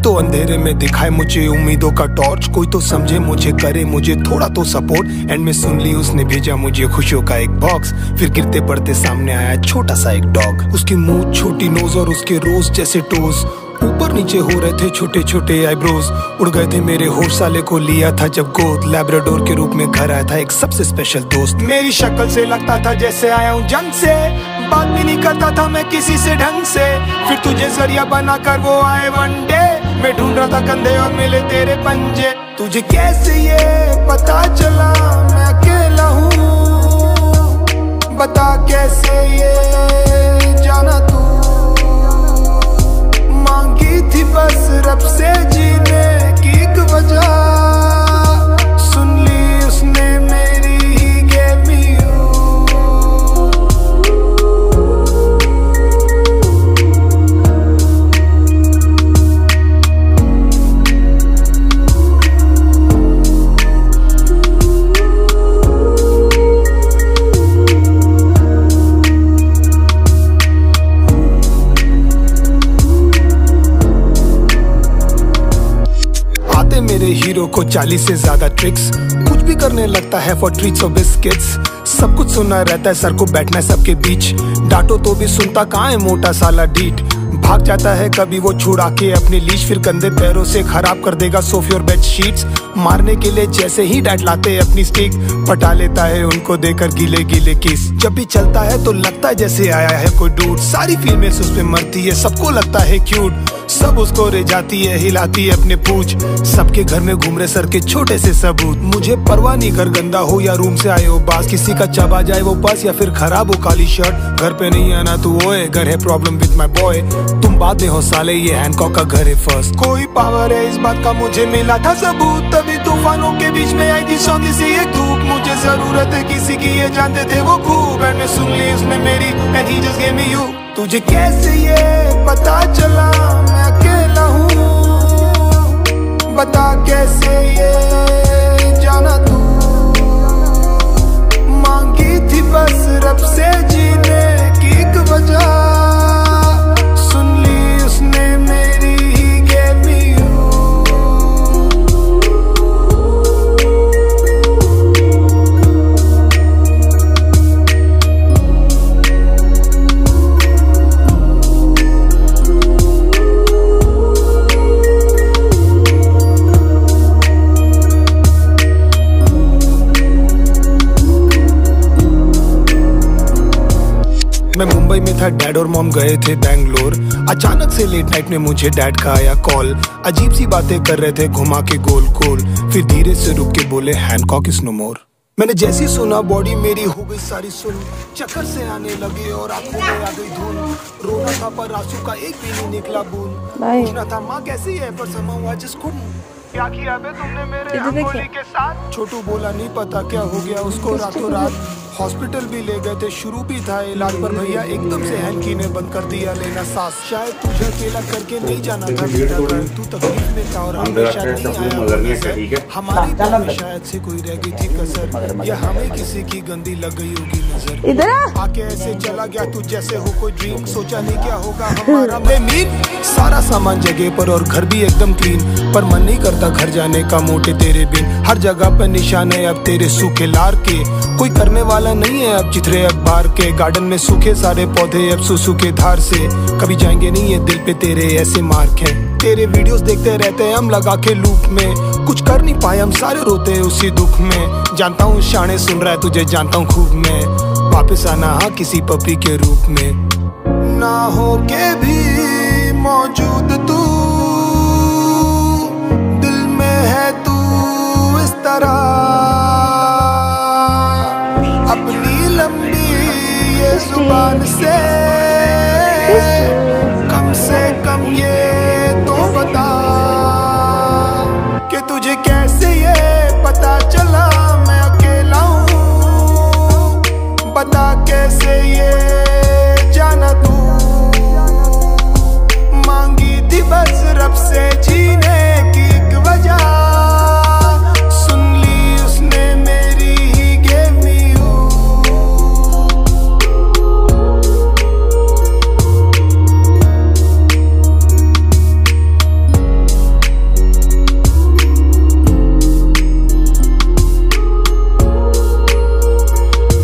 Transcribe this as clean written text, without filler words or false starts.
तो अंधेरे में दिखाए मुझे उम्मीदों का टॉर्च, कोई तो समझे मुझे, करे मुझे थोड़ा तो सपोर्ट। एंड में सुन ली उसने भेजा मुझे खुशियों का एक बॉक्स, फिर गिरते पड़ते सामने आया छोटा सा एक डॉग। उसकी मुंह, छोटी नोज और उसके रोज जैसे टोज, ऊपर नीचे हो रहे थे छोटे छोटे आईब्रोज। उड़ गए थे मेरे होश, साले को लिया था जब गोद, लैब्राडोर के रूप में घर आया था एक सबसे स्पेशल दोस्त। मेरी शक्ल से लगता था जैसे आया हूँ जंग से, बात भी नहीं करता था मैं किसी से ढंग से, फिर तुझे जरिया बना कर वो आए वन डे। मैं ढूंढ रहा था कंधे और मिले तेरे पंजे। तुझे कैसे ये पता चला मैं अकेला हूँ, बता कैसे ये जाना तू, मांगी थी बस रब से जीने की एक वजह, सुन ली उसने मेरी ही gave me you। मेरे हीरो को 40 से ज्यादा ट्रिक्स, कुछ भी करने लगता है फॉर ट्रीट्स और बिस्किट्स। सब कुछ सुनना रहता है, सर को बैठना है सबके बीच, डांटो तो भी सुनता कहाँ है मोटा साला डीट। भाग जाता है कभी वो छुड़ा के अपनी लीश, फिर गंदे पैरों से खराब कर देगा सोफे और बेड शीट्स। मारने के लिए जैसे ही डैड लाते अपनी स्टिक, पटा लेता है उनको देकर गीले गीले किस। जब भी चलता है तो लगता है जैसे आया है कोई डूड, सारी फीमेल्स उस पे मरती है, सबको लगता है क्यूट, सब उसको रे जाती है, हिलाती है अपने पूछ। सबके घर में घूम रहे सर के छोटे से सबूत, मुझे परवाह नहीं घर गंदा हो या रूम से आए हो बास, किसी का चबा जाए वो बस या फिर खराब हो काली शर्ट। घर पे नहीं आना तू ओए, घर है प्रॉब्लम विद माय बॉय, तुम बाद में हो साले ये हैनकॉक का घर है फर्स्ट। कोई पावर है इस बात का मुझे मिला था सबूत, तभी तूफानों के बीच में आई थी सौंधी सी एक धूप। मुझे जरूरत है किसी की ये जानते थे वो खूब, एंड में सुन ली उसने मेरी and he just gave me you. तुझे कैसे ये पता चला मैं अकेला हूँ, बता कैसे ये जाना तू, मांगी थी बस रब से जीने की एक वजह, सुन ली उसने मेरी ही gave me you। मैं मुंबई में था, डैड और मॉम गए थे बैंगलोर। अचानक से लेट नाइट में मुझे डैड का आया कॉल, अजीब सी बातें कर रहे थे घुमा के गोल गोल, फिर धीरे से रुक के बोले हैनकॉक इज नो मोर। मैंने जैसे सुना बॉडी मेरी हो गई सारी सुन, चक्कर से आने लगे और आंखों में आ गई धुन। रोना था पर आंसू का एक भी नहीं निकला बूंद, पूछना था माँ कैसी है पर somehow I just couldn't। क्या किया बे तुमने मेरे अंगोली के साथ? छोटू बोला नहीं पता क्या हो गया उसको, रातों रात हॉस्पिटल भी ले गए थे, शुरू भी था इलाज पर भैया एकदम से हैंकी ने बंद कर दिया लेना सांस। शायद तुझे अकेला करके नहीं जाना था बेटा, तू तकलीफ में था और हमेशा नहीं आया, हमारी तो शायद से कोई रह गई थी कसर, या हमें किसी की गंदी लग गई होगी नजर। इधर आके ऐसे चला गया तू जैसे हो कोई ड्रीम, सोचा नहीं क्या होगा हमारा। मीन सारा सामान जगह पर और घर भी एकदम क्लीन, पर मन नहीं करता घर जाने का मोटे तेरे बिन। हर जगह पर निशान है अब तेरे सूखे लार के, कोई करने वाला नहीं है अब चित्रे अखबार के। गार्डन में सूखे सारे पौधे अब सुसु के धार से, कभी जाएंगे नहीं ये दिल पे तेरे ऐसे मार्क हैं। तेरे वीडियोस देखते रहते हैं हम लगा के लूप में, कुछ कर नहीं पाए हम सारे रोते हैं उसी दुख में। जानता हूँ शाने सुन रहा है तुझे जानता हूँ खूब मैं, वापस आना हाँ किसी पपी के रूप में। ना हो के भी मौजूद तू